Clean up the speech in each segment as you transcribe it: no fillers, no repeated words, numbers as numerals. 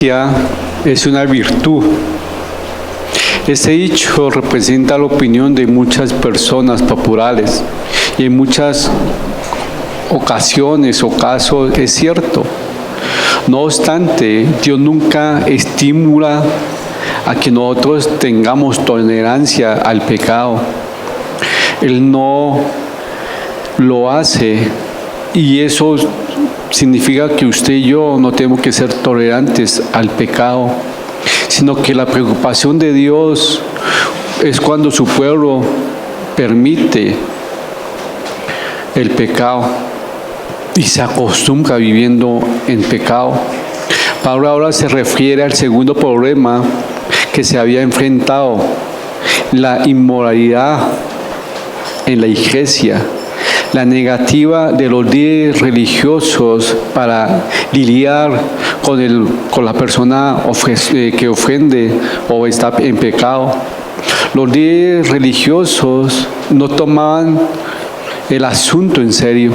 Es una virtud. Este dicho representa la opinión de muchas personas populares y en muchas ocasiones o casos es cierto. No obstante, Dios nunca estimula a que nosotros tengamos tolerancia al pecado. Él no lo hace y eso significa que usted y yo no tenemos que ser tolerantes al pecado, sino que la preocupación de Dios es cuando su pueblo permite el pecado y se acostumbra viviendo en pecado. Pablo ahora se refiere al segundo problema que se había enfrentado, la inmoralidad en la iglesia, la negativa de los líderes religiosos para lidiar con la persona que ofende o está en pecado. Los líderes religiosos no tomaban el asunto en serio,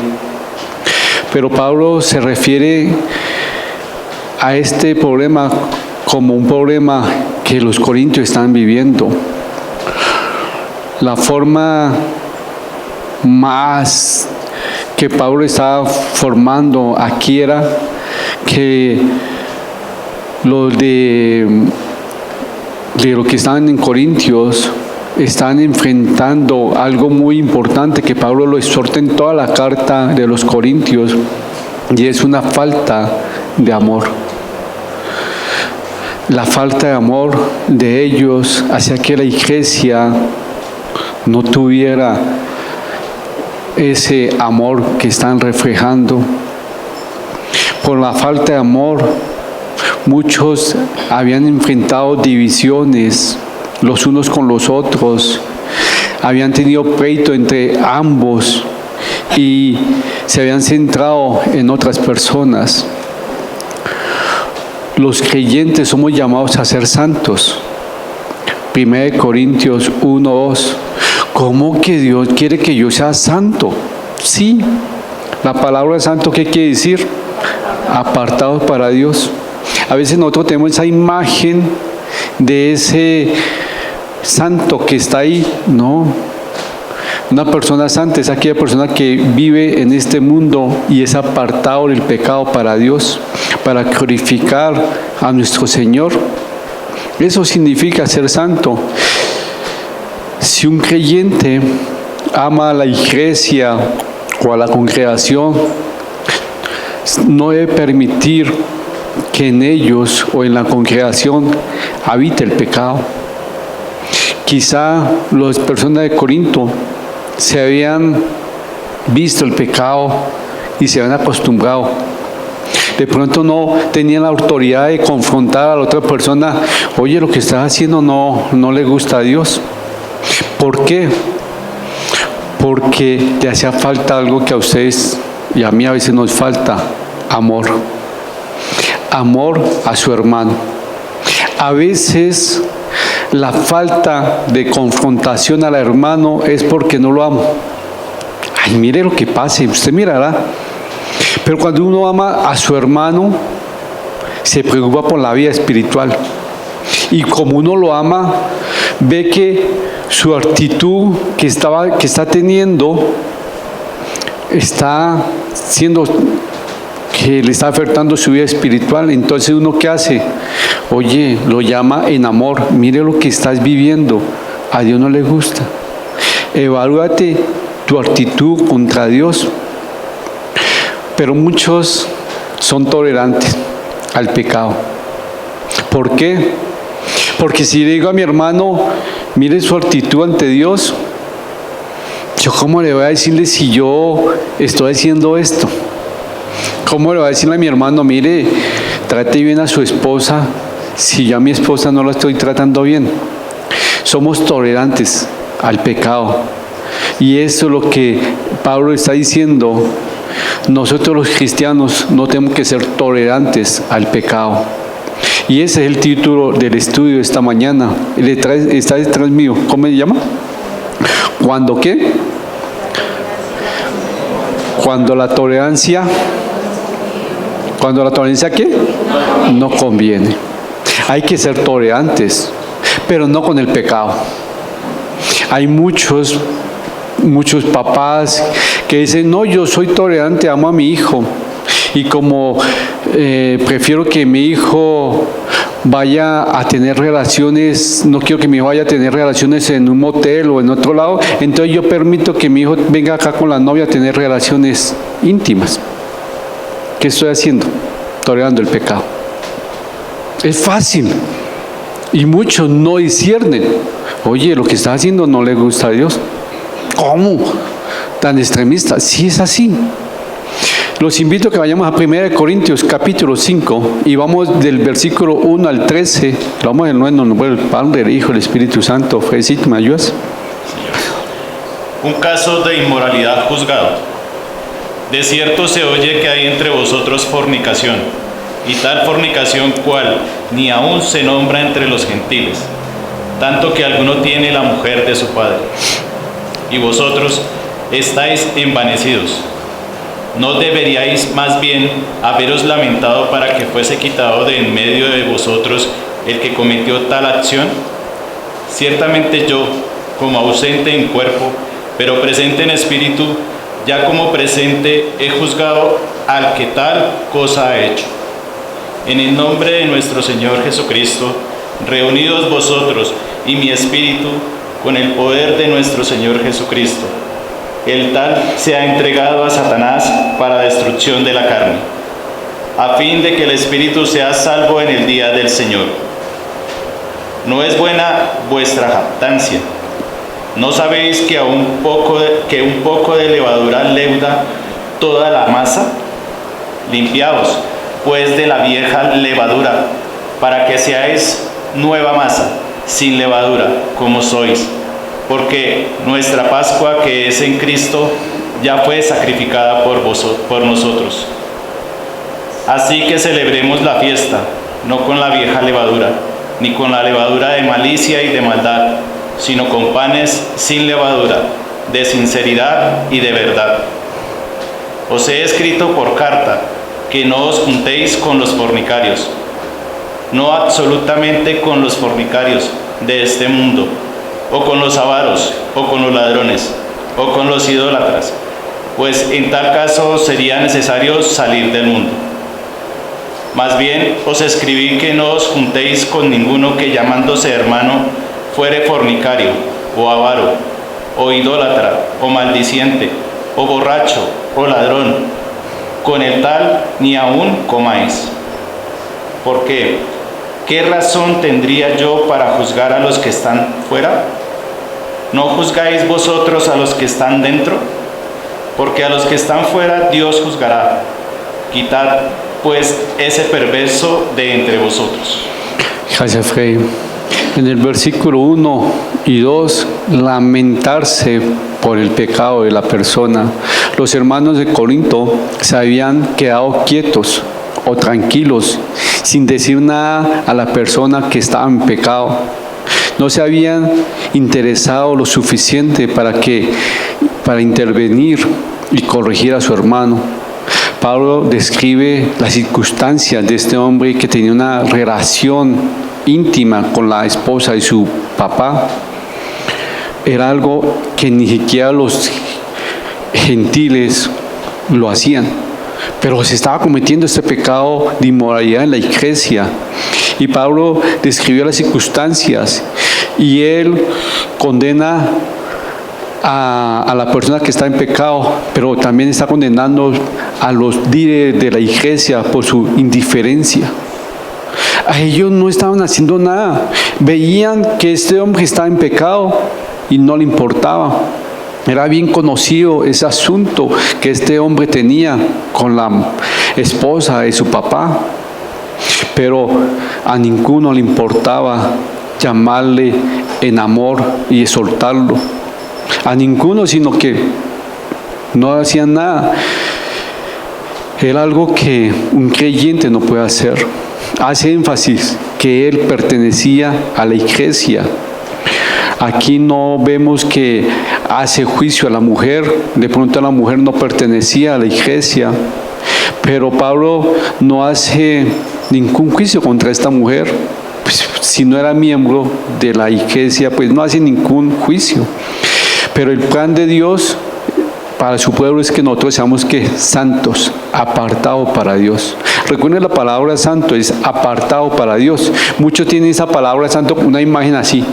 pero Pablo se refiere a este problema como un problema que los corintios están viviendo. La forma más que Pablo estaba formando aquí era que los de los que estaban en Corintios están enfrentando algo muy importante que Pablo lo exhorta en toda la carta de los Corintios, y es una falta de amor. La falta de amor de ellos hacia que la iglesia no tuviera ese amor que están reflejando. Por la falta de amor, muchos habían enfrentado divisiones los unos con los otros, habían tenido pleito entre ambos y se habían centrado en otras personas. Los creyentes somos llamados a ser santos. 1 Corintios 1:2. ¿Cómo que Dios quiere que yo sea santo? Sí, la palabra santo, ¿qué quiere decir? Apartados para Dios. A veces nosotros tenemos esa imagen de ese santo que está ahí. No, una persona santa es aquella persona que vive en este mundo y es apartado del pecado para Dios, para glorificar a nuestro Señor. Eso significa ser santo. Si un creyente ama a la iglesia o a la congregación, no debe permitir que en ellos o en la congregación habite el pecado. Quizá las personas de Corinto se habían visto el pecado y se habían acostumbrado. De pronto no tenían la autoridad de confrontar a la otra persona. Oye, lo que estás haciendo no le gusta a Dios. ¿Por qué? Porque le hacía falta algo que a ustedes y a mí a veces nos falta: amor. Amor a su hermano. A veces la falta de confrontación al hermano es porque no lo amo. Ay, mire lo que pase, usted mirará. Pero cuando uno ama a su hermano, se preocupa por la vida espiritual. Y como uno lo ama, ve que su actitud que está teniendo está siendo que le está afectando su vida espiritual. Entonces uno, ¿qué hace? Oye, lo llama en amor. Mire lo que estás viviendo, a Dios no le gusta. Evalúate tu actitud contra Dios. Pero muchos son tolerantes al pecado. ¿Por qué? Porque si le digo a mi hermano, mire su actitud ante Dios, ¿yo cómo le voy a decirle si yo estoy haciendo esto? ¿Cómo le voy a decirle a mi hermano, mire, trate bien a su esposa, si yo a mi esposa no la estoy tratando bien? Somos tolerantes al pecado. Y eso es lo que Pablo está diciendo. Nosotros los cristianos no tenemos que ser tolerantes al pecado. Y ese es el título del estudio de esta mañana. Está detrás mío. ¿Cómo se llama? ¿Cuándo qué? Cuando la tolerancia ¿qué? no conviene. Hay que ser tolerantes, pero no con el pecado. Hay muchos papás que dicen, no, yo soy tolerante, amo a mi hijo. Y como prefiero que mi hijo vaya a tener relaciones, no quiero que mi hijo vaya a tener relaciones en un motel o en otro lado, entonces yo permito que mi hijo venga acá con la novia a tener relaciones íntimas. ¿Qué estoy haciendo? Tolerando el pecado. Es fácil. Y muchos no disciernen. Oye, lo que está haciendo no le gusta a Dios. ¿Cómo? ¿Tan extremista? Sí, es así. Los invito a que vayamos a 1 Corintios capítulo 5 y vamos del versículo 1 al 13. Vamos en el nombre del Padre, del Hijo, del Espíritu Santo. Fredicito, ¿me ayudas? Un caso de inmoralidad juzgado. De cierto se oye que hay entre vosotros fornicación, y tal fornicación cual ni aún se nombra entre los gentiles, tanto que alguno tiene la mujer de su padre. Y vosotros estáis envanecidos. ¿No deberíais más bien haberos lamentado para que fuese quitado de en medio de vosotros el que cometió tal acción? Ciertamente yo, como ausente en cuerpo, pero presente en espíritu, ya como presente he juzgado al que tal cosa ha hecho. En el nombre de nuestro Señor Jesucristo, reunidos vosotros y mi espíritu con el poder de nuestro Señor Jesucristo, el tal se ha entregado a Satanás para destrucción de la carne, a fin de que el espíritu sea salvo en el día del Señor. No es buena vuestra jactancia. ¿No sabéis que un poco de levadura leuda toda la masa? Limpiaos, pues, de la vieja levadura, para que seáis nueva masa, sin levadura, como sois. Porque nuestra Pascua, que es en Cristo, ya fue sacrificada por nosotros. Así que celebremos la fiesta, no con la vieja levadura, ni con la levadura de malicia y de maldad, sino con panes sin levadura, de sinceridad y de verdad. Os he escrito por carta que no os juntéis con los fornicarios, no absolutamente con los fornicarios de este mundo, o con los avaros, o con los ladrones, o con los idólatras, pues en tal caso sería necesario salir del mundo. Más bien os escribí que no os juntéis con ninguno que llamándose hermano fuere fornicario, o avaro, o idólatra, o maldiciente, o borracho, o ladrón. Con el tal ni aún comáis. ¿Por qué? ¿Qué razón tendría yo para juzgar a los que están fuera? ¿No juzgáis vosotros a los que están dentro? Porque a los que están fuera Dios juzgará. Quitad, pues, ese perverso de entre vosotros. Gracias, Frei. En el versículo 1 y 2, lamentarse por el pecado de la persona. Los hermanos de Corinto se habían quedado quietos o tranquilos, sin decir nada a la persona que estaba en pecado. No se habían interesado lo suficiente para intervenir y corregir a su hermano. Pablo describe las circunstancias de este hombre que tenía una relación íntima con la esposa de su papá. Era algo que ni siquiera los gentiles lo hacían, pero se estaba cometiendo este pecado de inmoralidad en la iglesia. Y Pablo describió las circunstancias y él condena a la persona que está en pecado, pero también está condenando a los líderes de la iglesia por su indiferencia. A ellos no estaban haciendo nada, veían que este hombre estaba en pecado y no le importaba. Era bien conocido ese asunto que este hombre tenía con la esposa de su papá, pero a ninguno le importaba llamarle en amor y exhortarlo. A ninguno, sino que no hacían nada. Era algo que un creyente no puede hacer. Hace énfasis que él pertenecía a la iglesia. Aquí no vemos que hace juicio a la mujer. De pronto la mujer no pertenecía a la iglesia. Pero Pablo no hace ningún juicio contra esta mujer. Pues, si no era miembro de la iglesia, pues no hace ningún juicio. Pero el plan de Dios para su pueblo es que nosotros seamos que santos, apartados para Dios. Recuerden, la palabra santo es apartado para Dios. Muchos tienen esa palabra santo, una imagen así: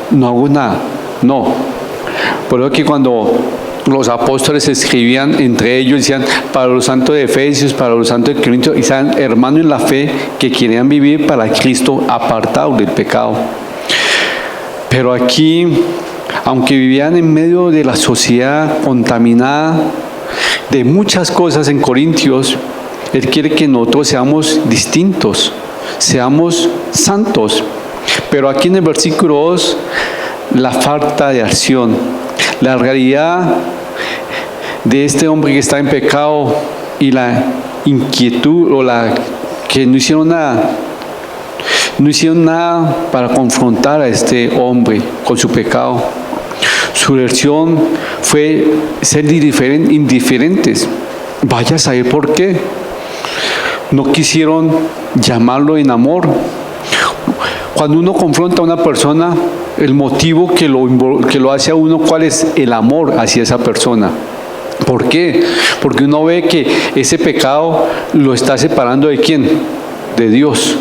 no hago nada. No. Por eso que cuando los apóstoles escribían entre ellos, decían: para los santos de Efesios, para los santos de Corintios, y sean hermanos en la fe que querían vivir para Cristo, apartados del pecado. Pero aquí, aunque vivían en medio de la sociedad contaminada de muchas cosas en Corintios, Él quiere que nosotros seamos distintos, seamos santos. Pero aquí en el versículo 2, la falta de acción, la realidad de este hombre que está en pecado y la inquietud o la que no hicieron nada para confrontar a este hombre con su pecado. Su reacción fue ser indiferentes. Vaya a saber por qué. No quisieron llamarlo en amor. Cuando uno confronta a una persona, el motivo que lo hace a uno, ¿cuál es? El amor hacia esa persona. ¿Por qué? Porque uno ve que ese pecado lo está separando ¿de quién? De Dios.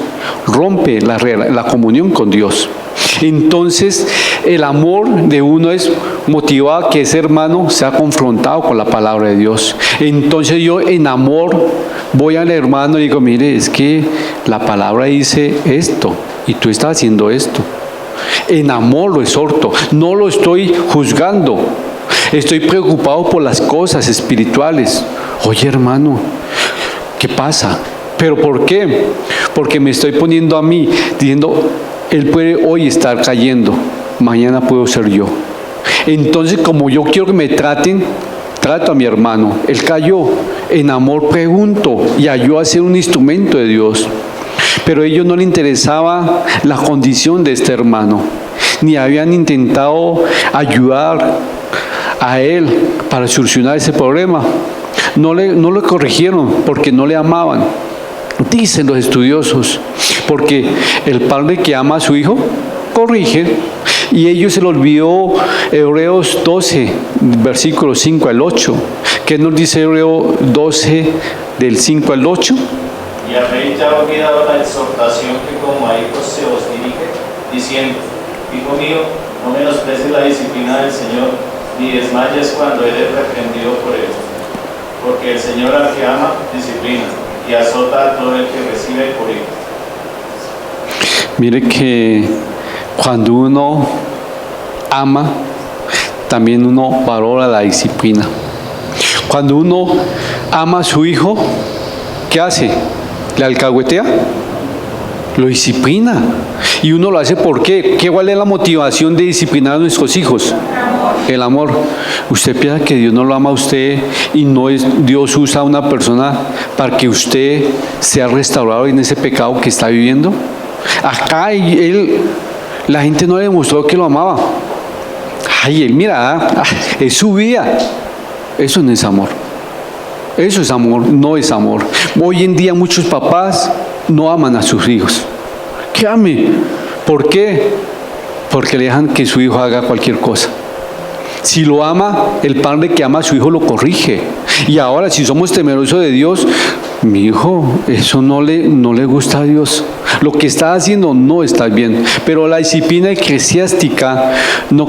Rompe la comunión con Dios. Entonces, el amor de uno es motivado a que ese hermano sea confrontado con la palabra de Dios. Entonces yo en amor voy al hermano y digo: mire, es que la palabra dice esto y tú estás haciendo esto. En amor lo exhorto, no lo estoy juzgando. Estoy preocupado por las cosas espirituales. Oye, hermano, ¿qué pasa? ¿Pero por qué? Porque me estoy poniendo a mí, diciendo: él puede hoy estar cayendo, mañana puedo ser yo. Entonces, como yo quiero que me traten, trato a mi hermano. Él cayó, en amor pregunto y ayudó a ser un instrumento de Dios. Pero a ellos no les interesaba la condición de este hermano, ni habían intentado ayudar a él para solucionar ese problema. No le corrigieron porque no le amaban. Dicen los estudiosos, porque el padre que ama a su hijo, corrige. Y ellos se les olvidó Hebreos 12, versículos 5 al 8. ¿Qué nos dice Hebreos 12, del 5 al 8? Y habéis ya olvidado la exhortación que como a hijos se os dirige, diciendo: hijo mío, no menosprecies la disciplina del Señor, ni desmayes cuando eres reprendido por él. Porque el Señor al que ama, disciplina, y azota a todo el que recibe por hijo. Mire que cuando uno ama, también uno valora la disciplina. Cuando uno ama a su hijo, ¿qué hace? ¿Le alcahuetea? Lo disciplina. Y uno lo hace ¿por qué? ¿Cuál es la motivación de disciplinar a nuestros hijos? El amor. Usted piensa que Dios no lo ama a usted y Dios usa a una persona para que usted sea restaurado en ese pecado que está viviendo. Acá la gente no le demostró que lo amaba. Ay, él mira, es su vida. Eso no es amor. Eso es amor, no es amor. Hoy en día muchos papás no aman a sus hijos. Que ame. ¿Por qué? Porque le dejan que su hijo haga cualquier cosa. Si lo ama, el padre que ama a su hijo lo corrige. Y ahora, si somos temerosos de Dios, mi hijo, eso no le gusta a Dios. Lo que está haciendo no está bien. Pero la disciplina eclesiástica no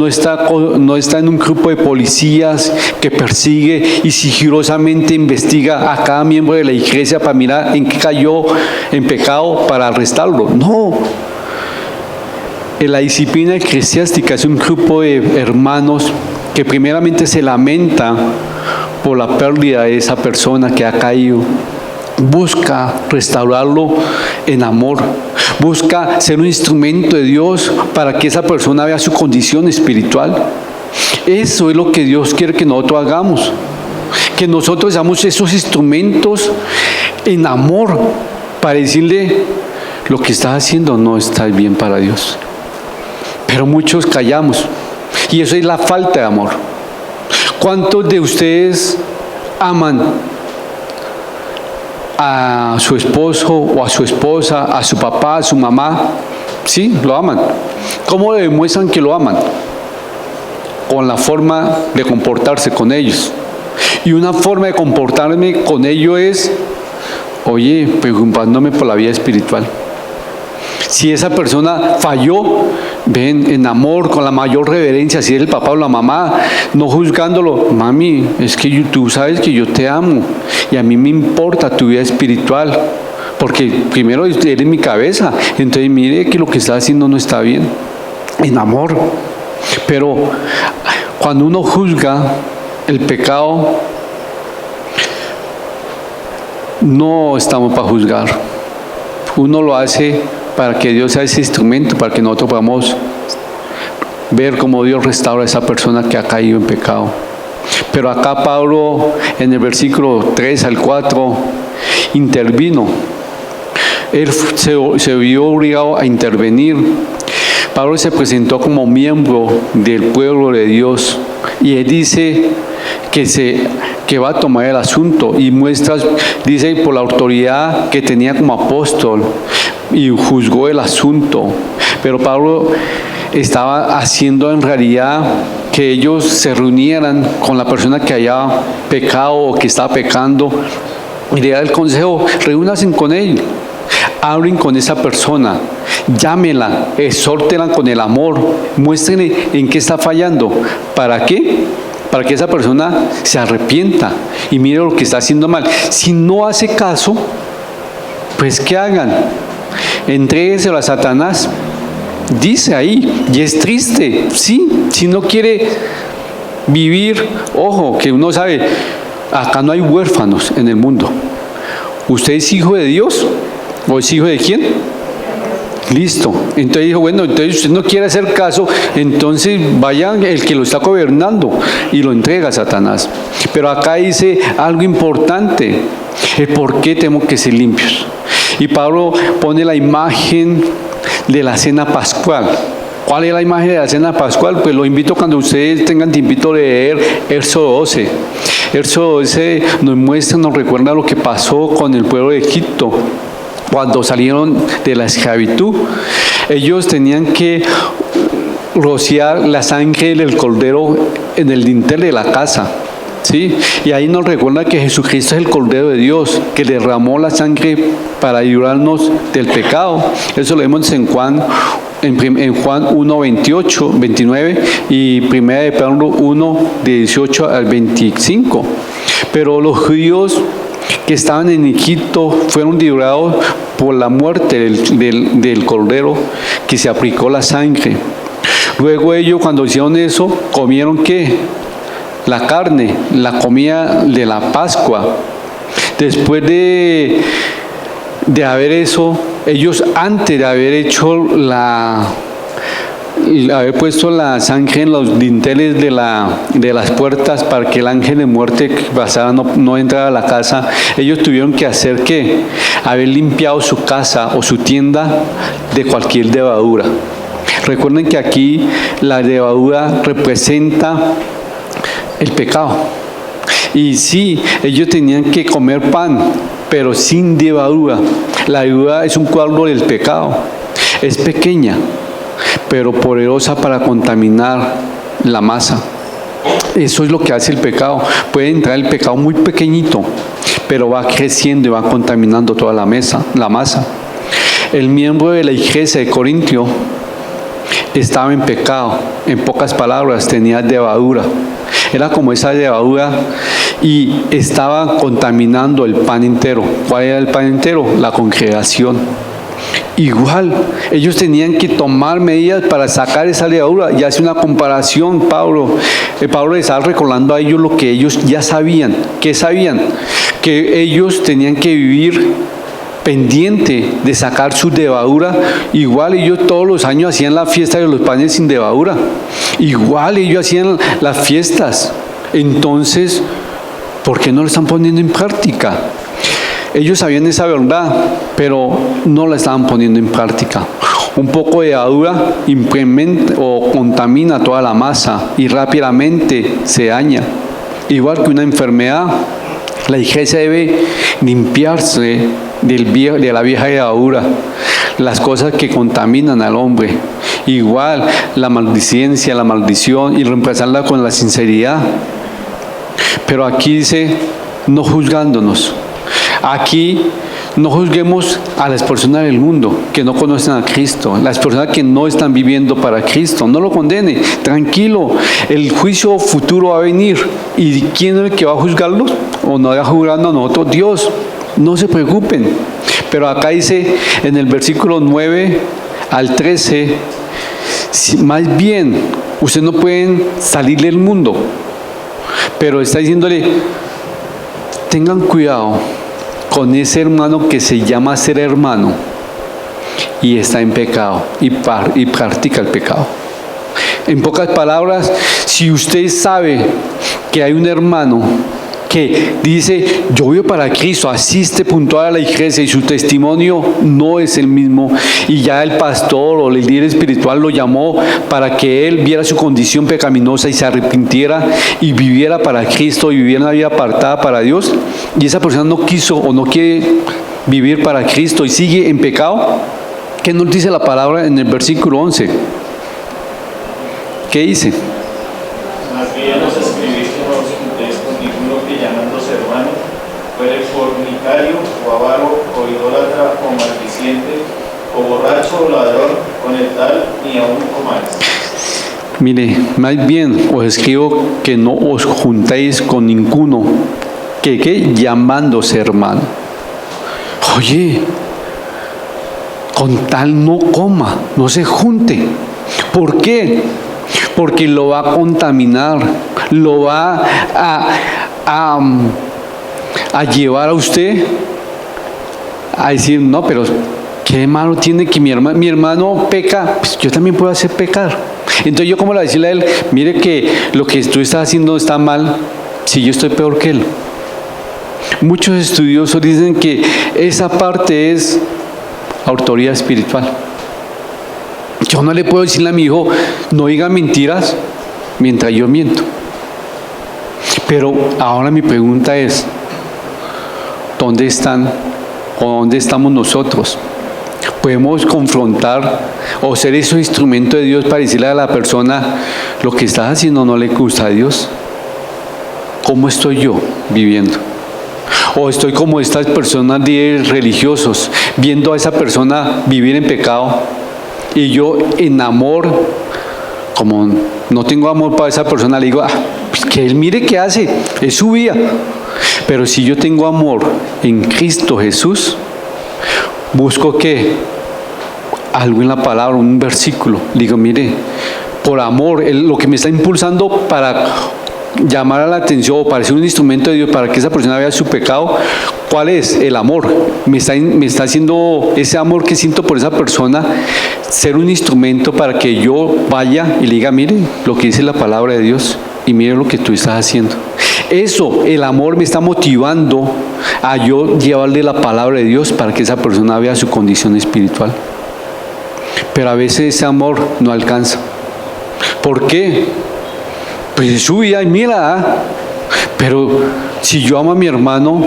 está en un grupo de policías que persigue y sigilosamente investiga a cada miembro de la iglesia para mirar en qué cayó en pecado para arrestarlo. No. La disciplina eclesiástica es un grupo de hermanos que primeramente se lamenta por la pérdida de esa persona que ha caído. Busca restaurarlo en amor. Busca ser un instrumento de Dios para que esa persona vea su condición espiritual. Eso es lo que Dios quiere que nosotros hagamos. Que nosotros seamos esos instrumentos en amor para decirle: lo que estás haciendo no está bien para Dios. Pero muchos callamos. Y eso es la falta de amor. ¿Cuántos de ustedes aman a su esposo o a su esposa, a su papá, a su mamá, sí, lo aman. ¿Cómo le demuestran que lo aman? Con la forma de comportarse con ellos. Y una forma de comportarme con ellos es, oye, preocupándome por la vida espiritual. Si esa persona falló, ven en amor, con la mayor reverencia, si es el papá o la mamá, no juzgándolo, mami, es que tú sabes que yo te amo y a mí me importa tu vida espiritual, porque primero eres mi cabeza, entonces mire que lo que está haciendo no está bien, en amor. Pero cuando uno juzga el pecado, no estamos para juzgar, uno lo hace para que Dios sea ese instrumento, para que nosotros podamos ver cómo Dios restaura a esa persona que ha caído en pecado. Pero acá Pablo, en el versículo 3 al 4, intervino. Él se vio obligado a intervenir. Pablo se presentó como miembro del pueblo de Dios y él dice que va a tomar el asunto y muestra, dice, por la autoridad que tenía como apóstol, y juzgó el asunto. Pero Pablo estaba haciendo en realidad que ellos se reunieran con la persona que haya pecado o que estaba pecando y le da el consejo: reúnanse con él, hablen con esa persona, llámela, exhórtela con el amor, muéstrenle en qué está fallando. ¿Para qué? Para que esa persona se arrepienta y mire lo que está haciendo mal. Si no hace caso, pues ¿qué hagan? Entrégueselo a Satanás. Dice ahí, y es triste, sí, si no quiere vivir, ojo, que uno sabe, acá no hay huérfanos en el mundo. ¿Usted es hijo de Dios o es hijo de quién? Listo. Entonces dijo, bueno, entonces usted no quiere hacer caso, entonces vaya el que lo está gobernando y lo entrega a Satanás. Pero acá dice algo importante, el por qué tenemos que ser limpios. Y Pablo pone la imagen de la cena pascual. ¿Cuál es la imagen de la cena pascual? Pues lo invito, cuando ustedes tengan tiempito, de leer Éxodo 12. Éxodo 12 nos muestra, nos recuerda lo que pasó con el pueblo de Egipto cuando salieron de la esclavitud. Ellos tenían que rociar la sangre del cordero en el dintel de la casa. ¿Sí? Y ahí nos recuerda que Jesucristo es el Cordero de Dios, que derramó la sangre para librarnos del pecado. Eso lo vemos en Juan 1, 28, 29 y 1 de Pedro 1, de 18 al 25. Pero los judíos que estaban en Egipto fueron librados por la muerte del Cordero, que se aplicó la sangre. Luego ellos, cuando hicieron eso, comieron ¿qué? La carne, la comida de la Pascua. Después de haber eso, ellos, antes de haber hecho haber puesto la sangre en los dinteles de las puertas para que el ángel de muerte que pasara no entrara a la casa, ellos tuvieron que hacer ¿qué? Haber limpiado su casa o su tienda de cualquier levadura. Recuerden que aquí la levadura representa el pecado. Y sí, ellos tenían que comer pan, pero sin levadura. La levadura es un cuadro del pecado. Es pequeña, pero poderosa para contaminar la masa. Eso es lo que hace el pecado. Puede entrar el pecado muy pequeñito, pero va creciendo y va contaminando toda la masa. El miembro de la iglesia de Corintio estaba en pecado. En pocas palabras, tenía levadura. Era como esa levadura y estaba contaminando el pan entero. ¿Cuál era el pan entero? La congregación. Igual, ellos tenían que tomar medidas para sacar esa levadura. Y hace una comparación Pablo. Pablo les estaba recordando a ellos lo que ellos ya sabían. ¿Qué sabían? Que ellos tenían que vivir pendiente de sacar su levadura. Igual ellos todos los años hacían la fiesta de los panes sin levadura. Igual ellos hacían las fiestas. Entonces, ¿por qué no lo están poniendo en práctica? Ellos sabían esa verdad, pero no la estaban poniendo en práctica. Un poco de levadura implementa o contamina toda la masa y rápidamente se daña. Igual que una enfermedad. La iglesia debe limpiarse de la vieja levadura, las cosas que contaminan al hombre. Igual la maldicencia, la maldición, y reemplazarla con la sinceridad. Pero aquí dice, no juzgándonos. Aquí no juzguemos a las personas del mundo que no conocen a Cristo, las personas que no están viviendo para Cristo. No lo condene, tranquilo, el juicio futuro va a venir. ¿Y quién es el que va a juzgarlos? ¿O no va juzgando a nosotros? Dios. No se preocupen. Pero acá dice en el versículo 9 al 13, más bien, ustedes no pueden salir del mundo, pero está diciéndole, tengan cuidado con ese hermano que se llama ser hermano y está en pecado y practica el pecado. En pocas palabras, si usted sabe que hay un hermano que dice, yo vivo para Cristo, asiste puntual a la iglesia y su testimonio no es el mismo, y ya el pastor o el líder espiritual lo llamó para que él viera su condición pecaminosa y se arrepintiera y viviera para Cristo y viviera una vida apartada para Dios, y esa persona no quiso o no quiere vivir para Cristo y sigue en pecado, ¿qué nos dice la palabra en el versículo 11? ¿Qué dice? Más bien os escribís que no os juntéis con ninguno que llamándose hermano fuere fornicario o avaro o idólatra o maldiciente o borracho o ladrón, con el tal ni aun comáis. Mire, más bien os escribo que no os juntéis con ninguno que llamándose hermano. Oye, con tal no coma, no se junte. ¿Por qué? Porque lo va a contaminar, lo va a llevar a usted a decir, no, pero ¿qué malo tiene que mi hermano peca? Pues yo también puedo hacer pecar. Entonces yo como le decirle a él, mire que lo que tú estás haciendo está mal, si yo estoy peor que él. Muchos estudiosos dicen que esa parte es autoridad espiritual. Yo no le puedo decirle a mi hijo, no diga mentiras mientras yo miento. Pero ahora mi pregunta es, ¿dónde están o dónde estamos nosotros? ¿Podemos confrontar o ser esos instrumentos de Dios para decirle a la persona, lo que estás haciendo no le gusta a Dios? ¿Cómo estoy yo viviendo? O estoy como estas personas religiosos, viendo a esa persona vivir en pecado, y yo en amor, como no tengo amor para esa persona, le digo, pues que él mire qué hace, es su vida. Pero si yo tengo amor en Cristo Jesús, busco que algo en la palabra, un versículo, digo, mire, por amor, lo que me está impulsando para llamar a la atención o para ser un instrumento de Dios para que esa persona vea su pecado, ¿cuál es? El amor. Me está haciendo ese amor que siento por esa persona ser un instrumento para que yo vaya y le diga, mire lo que dice la palabra de Dios y mire lo que tú estás haciendo. Eso, el amor me está motivando a yo llevarle la palabra de Dios para que esa persona vea su condición espiritual. Pero a veces ese amor no alcanza. ¿Por qué? Pues es su vida y mira, pero si yo amo a mi hermano,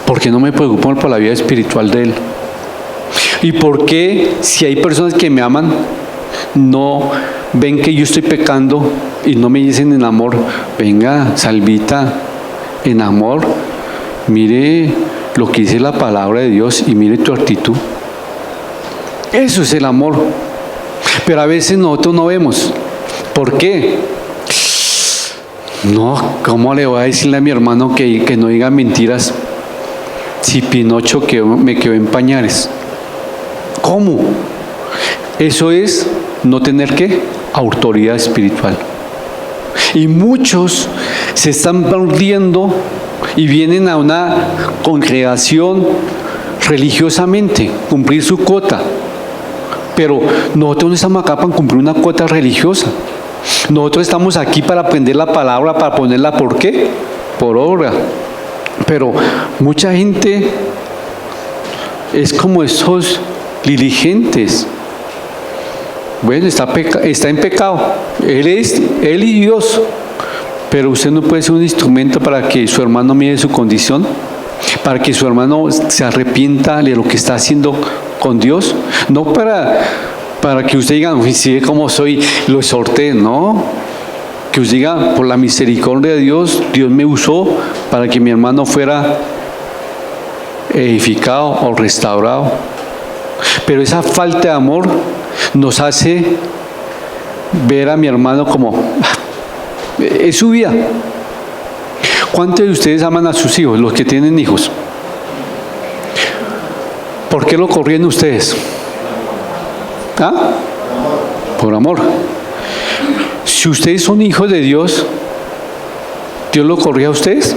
¿por qué no me preocupo por la vida espiritual de él? ¿Y por qué si hay personas que me aman, no ven que yo estoy pecando y no me dicen en amor, venga, Salvita, en amor, mire lo que dice la palabra de Dios y mire tu actitud? Eso es el amor. Pero a veces nosotros no vemos. ¿Por qué? No, ¿cómo le voy a decirle a mi hermano que no diga mentiras si Pinocho me quedó en pañales? ¿Cómo? Eso es no tener ¿qué? Autoridad espiritual. Y muchos se están perdiendo y vienen a una congregación religiosamente, cumplir su cuota. Pero nosotros no estamos acá para cumplir una cuota religiosa. Nosotros estamos aquí para aprender la palabra, para ponerla ¿por qué? Por obra. Pero mucha gente es como esos diligentes. Bueno, está en pecado. Él y Dios. Pero usted no puede ser un instrumento para que su hermano mire su condición, para que su hermano se arrepienta de lo que está haciendo con Dios, no para que usted diga, si ve cómo soy, lo exhorté, no. Que usted diga, por la misericordia de Dios, Dios me usó para que mi hermano fuera edificado o restaurado. Pero esa falta de amor nos hace ver a mi hermano como es su vida. ¿Cuántos de ustedes aman a sus hijos, los que tienen hijos? ¿Por qué lo corrían ustedes? ¿Ah? Por amor. Si ustedes son hijos de Dios, ¿Dios lo corría a ustedes?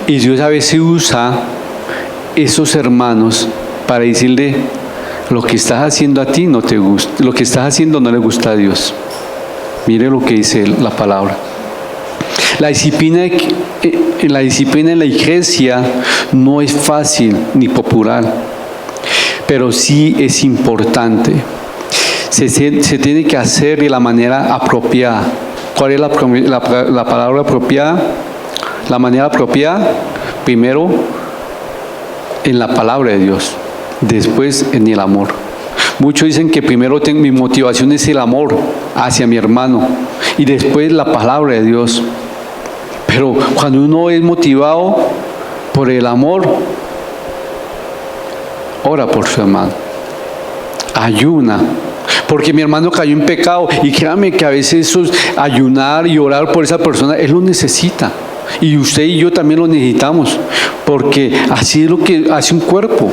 Y Dios a veces usa esos hermanos para decirle, lo que estás haciendo a ti no te gusta, lo que estás haciendo no le gusta a Dios. Mire lo que dice la palabra. La disciplina en la iglesia no es fácil ni popular, pero sí es importante. Se tiene que hacer de la manera apropiada. ¿Cuál es la palabra apropiada? La manera apropiada, primero en la palabra de Dios, después en el amor. Muchos dicen que primero mi motivación es el amor hacia mi hermano y después la palabra de Dios. Pero cuando uno es motivado por el amor, ora por su hermano, ayuna, porque mi hermano cayó en pecado y créame que a veces eso, ayunar y orar por esa persona, él lo necesita. Y usted y yo también lo necesitamos, porque así es lo que hace un cuerpo.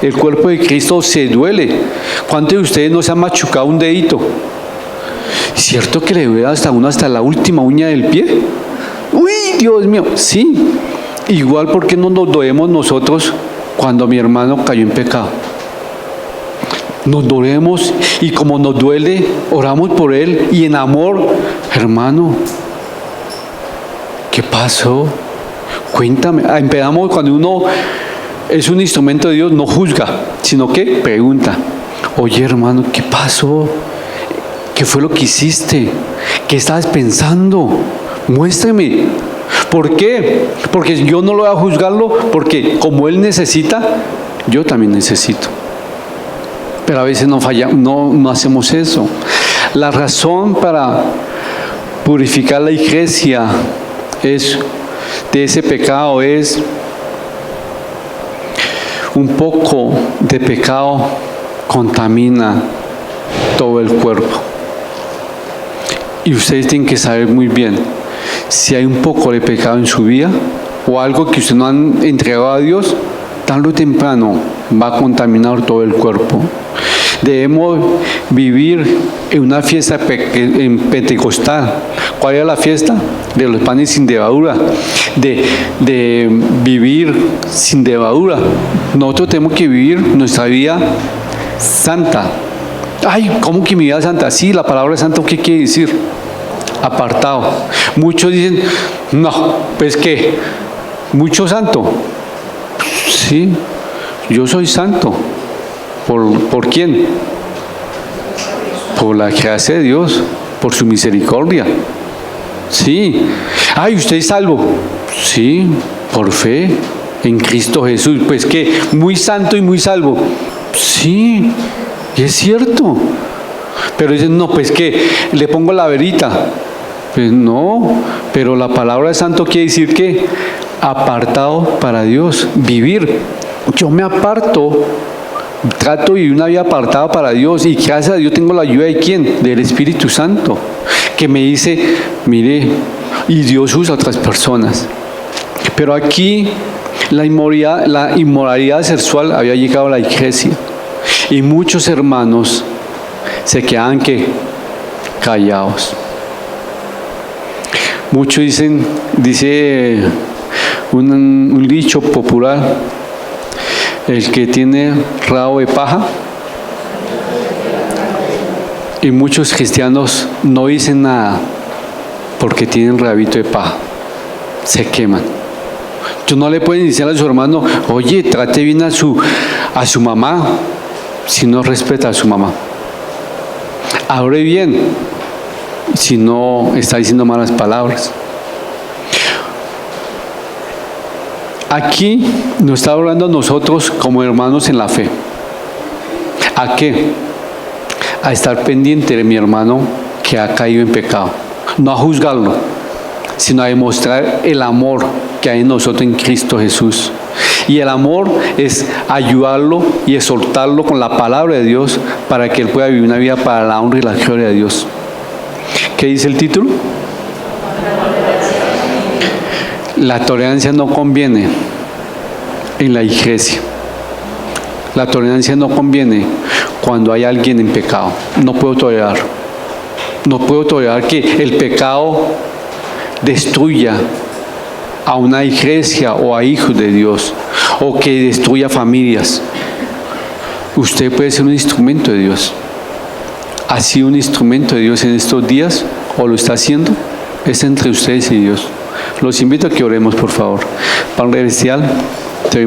El cuerpo de Cristo se duele. ¿Cuántos de ustedes no se han machucado un dedito? ¿Cierto que le duele hasta la última uña del pie? ¡Uy, Dios mío! Sí. Igual, ¿por qué no nos dolemos nosotros cuando mi hermano cayó en pecado? Nos dolemos y como nos duele, oramos por él y en amor, hermano, ¿qué pasó? Cuéntame. Empezamos cuando uno es un instrumento de Dios, no juzga, sino que pregunta. Oye, hermano, ¿qué pasó? ¿Qué fue lo que hiciste? ¿Qué estabas pensando? Muéstrame. ¿Por qué? Porque yo no lo voy a juzgarlo, porque como él necesita, yo también necesito. Pero a veces no hacemos eso. La razón para purificar la iglesia de ese pecado es un poco de pecado contamina todo el cuerpo. Y ustedes tienen que saber muy bien si hay un poco de pecado en su vida o algo que ustedes no han entregado a Dios, tarde o temprano va a contaminar todo el cuerpo. Debemos vivir en una fiesta en pentecostal. ¿Cuál era la fiesta? De los panes sin levadura, de vivir sin levadura. Nosotros tenemos que vivir nuestra vida santa. Ay, ¿cómo que mi vida santa? Sí, la palabra santa, ¿qué quiere decir? Apartado. Muchos dicen, no, pues ¿qué? ¿Mucho santo? Sí, yo soy santo. ¿Por quién? Por la gracia de Dios, por su misericordia. Sí. Ay, ¿usted es salvo? Sí, por fe en Cristo Jesús. Pues ¿qué? Muy santo y muy salvo. Sí, es cierto. Pero dicen, no, pues ¿qué? ¿Le pongo la verita? Pues no, pero la palabra de santo quiere decir que apartado para Dios, vivir. Yo me aparto, trato de vivir una vida apartada para Dios y gracias a Dios tengo la ayuda de ¿quién? Del Espíritu Santo, que me dice, mire, y Dios usa a otras personas. Pero aquí la inmoralidad sexual había llegado a la iglesia y muchos hermanos se quedaban callados. Muchos dice un dicho popular, el que tiene rabo de paja, y muchos cristianos no dicen nada porque tienen rabito de paja, se queman. Tú no le puedes decir a su hermano, oye, trate bien a su mamá, si no respeta a su mamá. Hable bien, si no está diciendo malas palabras. Aquí nos está hablando a nosotros como hermanos en la fe. ¿A qué? A estar pendiente de mi hermano que ha caído en pecado. No a juzgarlo, sino a demostrar el amor que hay en nosotros en Cristo Jesús. Y el amor es ayudarlo y exhortarlo con la palabra de Dios para que él pueda vivir una vida para la honra y la gloria de Dios. ¿Qué dice el título? La tolerancia no conviene en la iglesia. La tolerancia no conviene cuando hay alguien en pecado. No puedo tolerar. No puedo tolerar que el pecado destruya a una iglesia o a hijos de Dios, o que destruya familias. Usted puede ser un instrumento de Dios. ¿Ha sido un instrumento de Dios en estos días o lo está haciendo? Es entre ustedes y Dios. Los invito a que oremos, por favor. Padre Celestial, te